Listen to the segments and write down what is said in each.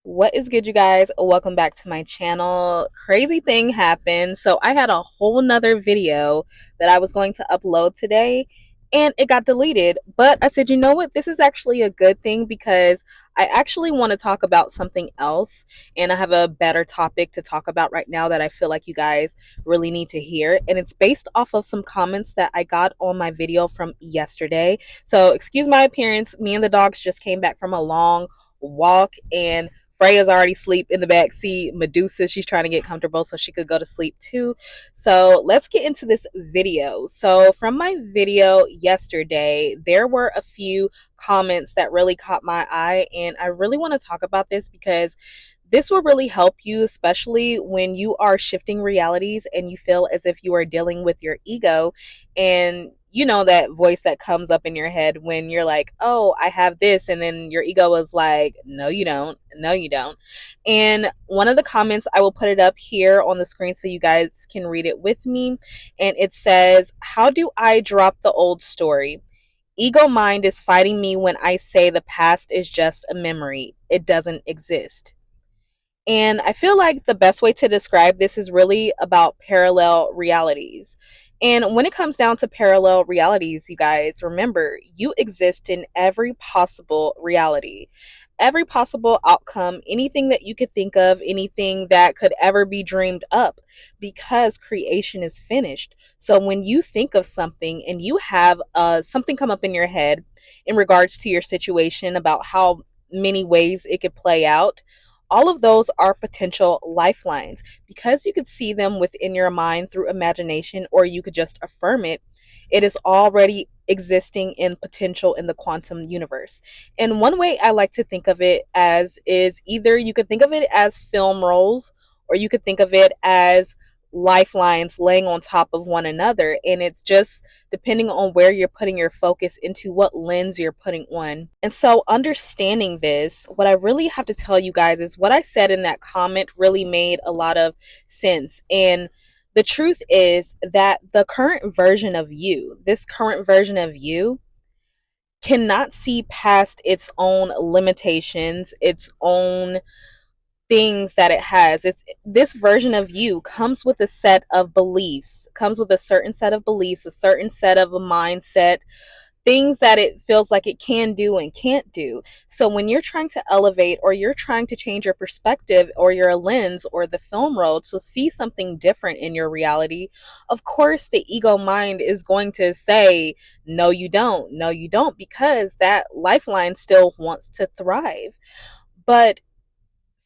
What is good, you guys? Welcome back to my channel. Crazy thing happened. So I had a whole nother video that I was going to upload today and it got deleted. But I said, you know what? This is actually a good thing because I actually want to talk about something else. And I have a better topic to talk about right now that I feel like you guys really need to hear. And it's based off of some comments that I got on my video from yesterday. So excuse my appearance. Me and the dogs just came back from a long walk and Freya's already asleep in the back seat. Medusa, she's trying to get comfortable so she could go to sleep too. So let's get into this video. So from my video yesterday, there were a few comments that really caught my eye, and I really want to talk about this because this will really help you, especially when you are shifting realities and you feel as if you are dealing with your ego. And you know that voice that comes up in your head when you're like, oh, I have this. And then your ego is like, no, you don't. No, you don't. And one of the comments, I will put it up here on the screen so you guys can read it with me. And it says, how do I drop the old story? Ego mind is fighting me when I say the past is just a memory. It doesn't exist. And I feel like the best way to describe this is really about parallel realities. And when it comes down to parallel realities, you guys, remember, you exist in every possible reality, every possible outcome, anything that you could think of, anything that could ever be dreamed up, because creation is finished. So when you think of something and you have something come up in your head in regards to your situation about how many ways it could play out, all of those are potential lifelines because you could see them within your mind through imagination, or you could just affirm it. It is already existing in potential in the quantum universe. And one way I like to think of it as is either you could think of it as film rolls, or you could think of it as lifelines laying on top of one another. And it's just depending on where you're putting your focus into, what lens you're putting on. And so, understanding this, what I really have to tell you guys is what I said in that comment really made a lot of sense. And the truth is that the current version of you, this current version of you, cannot see past its own limitations, its own things that it has. It's this version of you comes with a set of beliefs, comes with a certain set of beliefs, a certain set of a mindset, things that it feels like it can do and can't do. So when you're trying to elevate, or you're trying to change your perspective or your lens or the film roll to see something different in your reality, of course the ego mind is going to say, no, you don't. No, you don't, because that lifeline still wants to thrive. But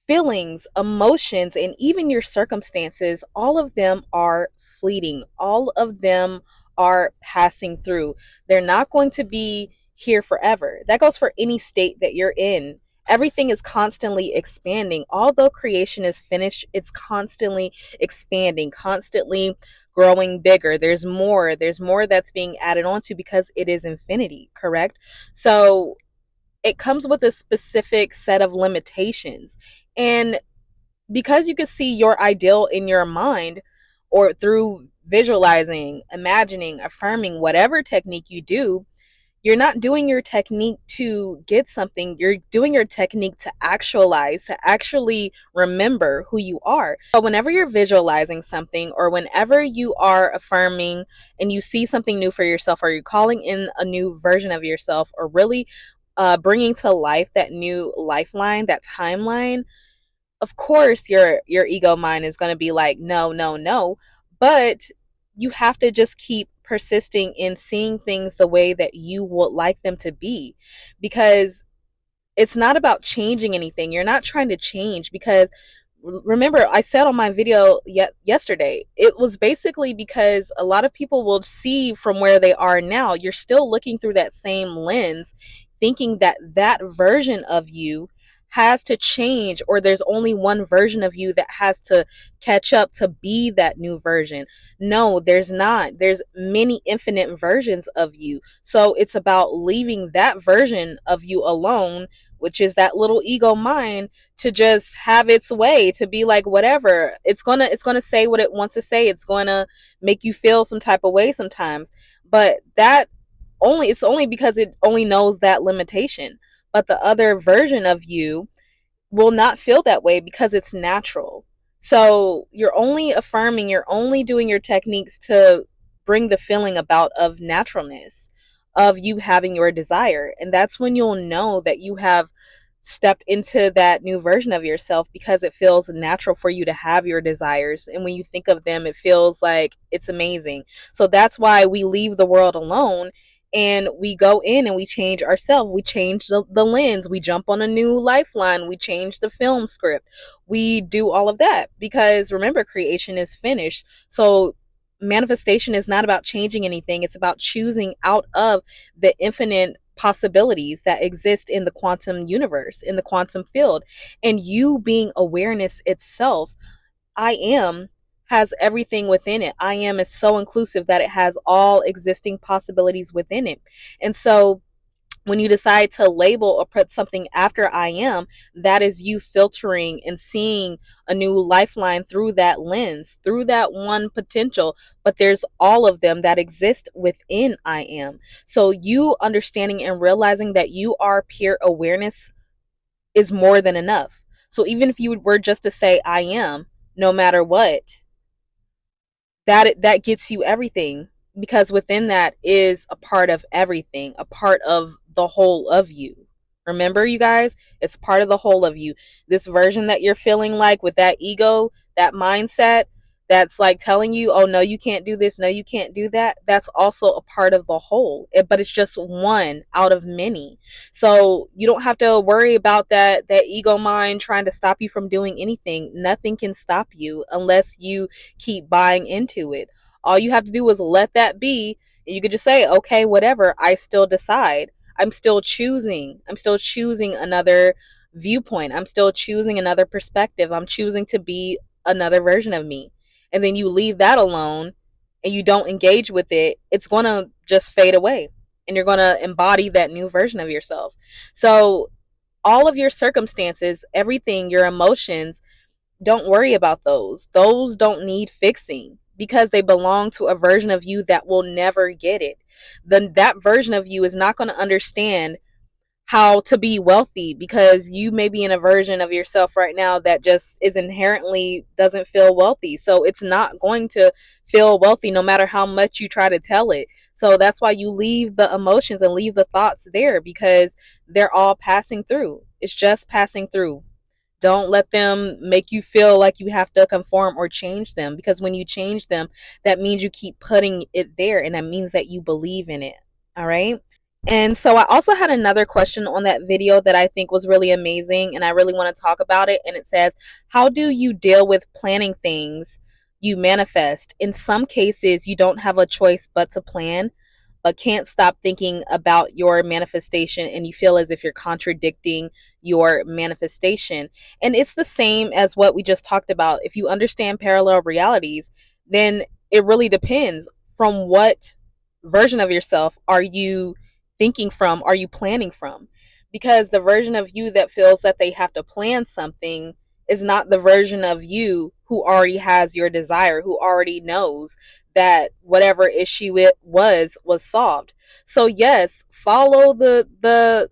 feelings, emotions, and even your circumstances, all of them are fleeting. All of them are passing through. They're not going to be here forever. That goes for any state that you're in. Everything is constantly expanding. Although creation is finished, it's constantly expanding, constantly growing bigger. There's more that's being added on to because it is infinity, correct? So it comes with a specific set of limitations. And because you can see your ideal in your mind, or through visualizing, imagining, affirming, whatever technique you do, you're not doing your technique to get something. You're doing your technique to actualize, to actually remember who you are. So whenever you're visualizing something, or whenever you are affirming and you see something new for yourself, or you're calling in a new version of yourself, or really bringing to life that new lifeline, that timeline, of course your ego mind is going to be like, no, no, no. But you have to just keep persisting in seeing things the way that you would like them to be, because it's not about changing anything. You're not trying to change, because remember I said on my video yesterday, it was basically because a lot of people will see from where they are now, you're still looking through that same lens, thinking that that version of you has to change, or there's only one version of you that has to catch up to be that new version. No, there's not. There's many infinite versions of you. So it's about leaving that version of you alone, which is that little ego mind, to just have its way, to be like, whatever. It's gonna say what it wants to say. It's gonna make you feel some type of way sometimes. But it's only because it only knows that limitation. But the other version of you will not feel that way because it's natural. So you're only affirming, you're only doing your techniques to bring the feeling about of naturalness, of you having your desire. And that's when you'll know that you have stepped into that new version of yourself, because it feels natural for you to have your desires. And when you think of them, it feels like it's amazing. So that's why we leave the world alone and we go in and we change ourselves. We change the lens. We jump on a new lifeline. We change the film script. We do all of that because remember, creation is finished. So manifestation is not about changing anything, it's about choosing out of the infinite possibilities that exist in the quantum universe, in the quantum field. And you being awareness itself, I am has everything within it. I am is so inclusive that it has all existing possibilities within it. And so when you decide to label or put something after I am, that is you filtering and seeing a new lifeline through that lens, through that one potential. But there's all of them that exist within I am. So you understanding and realizing that you are pure awareness is more than enough. So even if you were just to say I am, no matter what, that gets you everything, because within that is a part of everything, a part of the whole of you. Remember, you guys, it's part of the whole of you. This version that you're feeling like with that ego, that mindset that's like telling you, oh no, you can't do this, no, you can't do that, that's also a part of the whole. But it's just one out of many. So you don't have to worry about that ego mind trying to stop you from doing anything. Nothing can stop you unless you keep buying into it. All you have to do is let that be. And you could just say, okay, whatever, I still decide. I'm still choosing. I'm still choosing another viewpoint. I'm still choosing another perspective. I'm choosing to be another version of me. And then you leave that alone and you don't engage with it, it's going to just fade away. And you're going to embody that new version of yourself. So, all of your circumstances, everything, your emotions, don't worry about those. Those don't need fixing because they belong to a version of you that will never get it. Then that version of you is not going to understand how to be wealthy because you may be in a version of yourself right now that just is inherently doesn't feel wealthy. So it's not going to feel wealthy no matter how much you try to tell it. So that's why you leave the emotions and leave the thoughts there, because they're all passing through. It's just passing through. Don't let them make you feel like you have to conform or change them, because when you change them, that means you keep putting it there and that means that you believe in it. All right. And so I also had another question on that video that I think was really amazing and I really want to talk about it. And it says, how do you deal with planning things you manifest? In some cases, you don't have a choice but to plan, but can't stop thinking about your manifestation and you feel as if you're contradicting your manifestation. And it's the same as what we just talked about. If you understand parallel realities, then it really depends from what version of yourself are you thinking from, are you planning from? Because the version of you that feels that they have to plan something is not the version of you who already has your desire, who already knows that whatever issue it was solved. So yes, follow the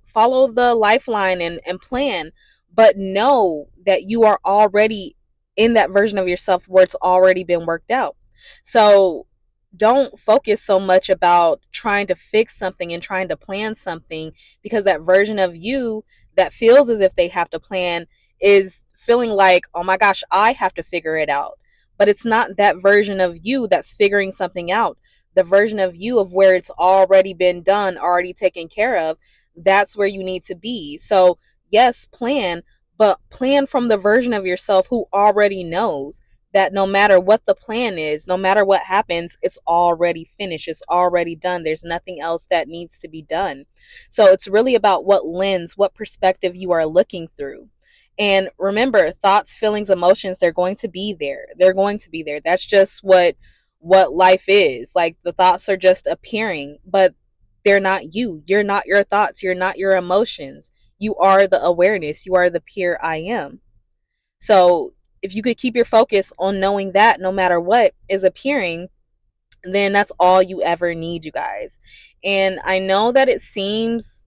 lifeline and plan, but know that you are already in that version of yourself where it's already been worked out. So don't focus so much about trying to fix something and trying to plan something, because that version of you that feels as if they have to plan is feeling like, oh my gosh, I have to figure it out. But it's not that version of you that's figuring something out. The version of you of where it's already been done, already taken care of, that's where you need to be. So, yes, plan, but plan from the version of yourself who already knows that no matter what the plan is, no matter what happens, it's already finished. It's already done. There's nothing else that needs to be done. So it's really about what lens, what perspective you are looking through. And remember, thoughts, feelings, emotions, they're going to be there. They're going to be there. That's just what life is. Like the thoughts are just appearing, but they're not you. You're not your thoughts. You're not your emotions. You are the awareness. You are the pure I am. So if you could keep your focus on knowing that no matter what is appearing, then that's all you ever need, you guys. And I know that it seems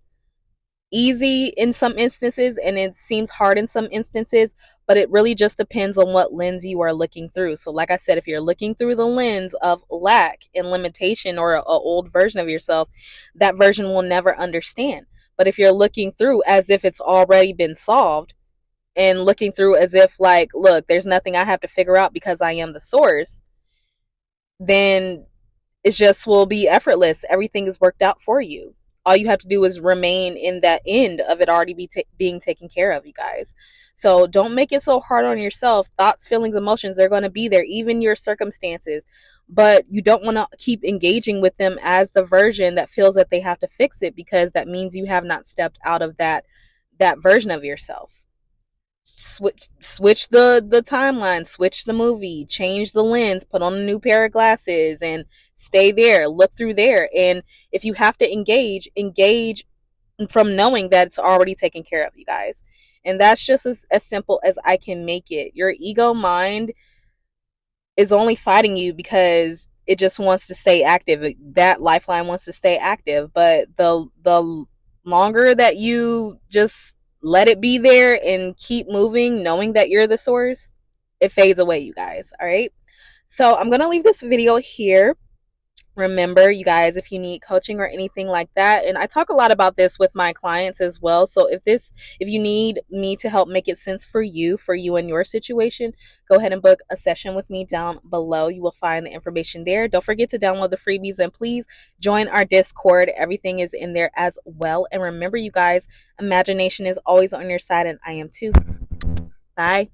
easy in some instances and it seems hard in some instances, but it really just depends on what lens you are looking through. So like I said, if you're looking through the lens of lack and limitation or a old version of yourself, that version will never understand. But if you're looking through as if it's already been solved and looking through as if like, look, there's nothing I have to figure out because I am the source, then it just will be effortless. Everything is worked out for you. All you have to do is remain in that end of it already being taken care of, you guys. So don't make it so hard on yourself. Thoughts, feelings, emotions, they're going to be there, even your circumstances. But you don't want to keep engaging with them as the version that feels that they have to fix it, because that means you have not stepped out of that version of yourself. Switch the timeline, switch the movie, change the lens, put on a new pair of glasses and stay there, look through there. And if you have to engage from knowing that it's already taken care of, you guys. And that's just as simple as I can make it. Your ego mind is only fighting you because it just wants to stay active. That lifeline wants to stay active, but the longer that you just let it be there and keep moving, knowing that you're the source, it fades away, you guys. All right. So I'm going to leave this video here. Remember, you guys, if you need coaching or anything like that, and I talk a lot about this with my clients as well. So if you need me to help make it sense for you and your situation, go ahead and book a session with me down below. You will find the information there. Don't forget to download the freebies and please join our Discord. Everything is in there as well. And remember, you guys, imagination is always on your side, and I am too. Bye.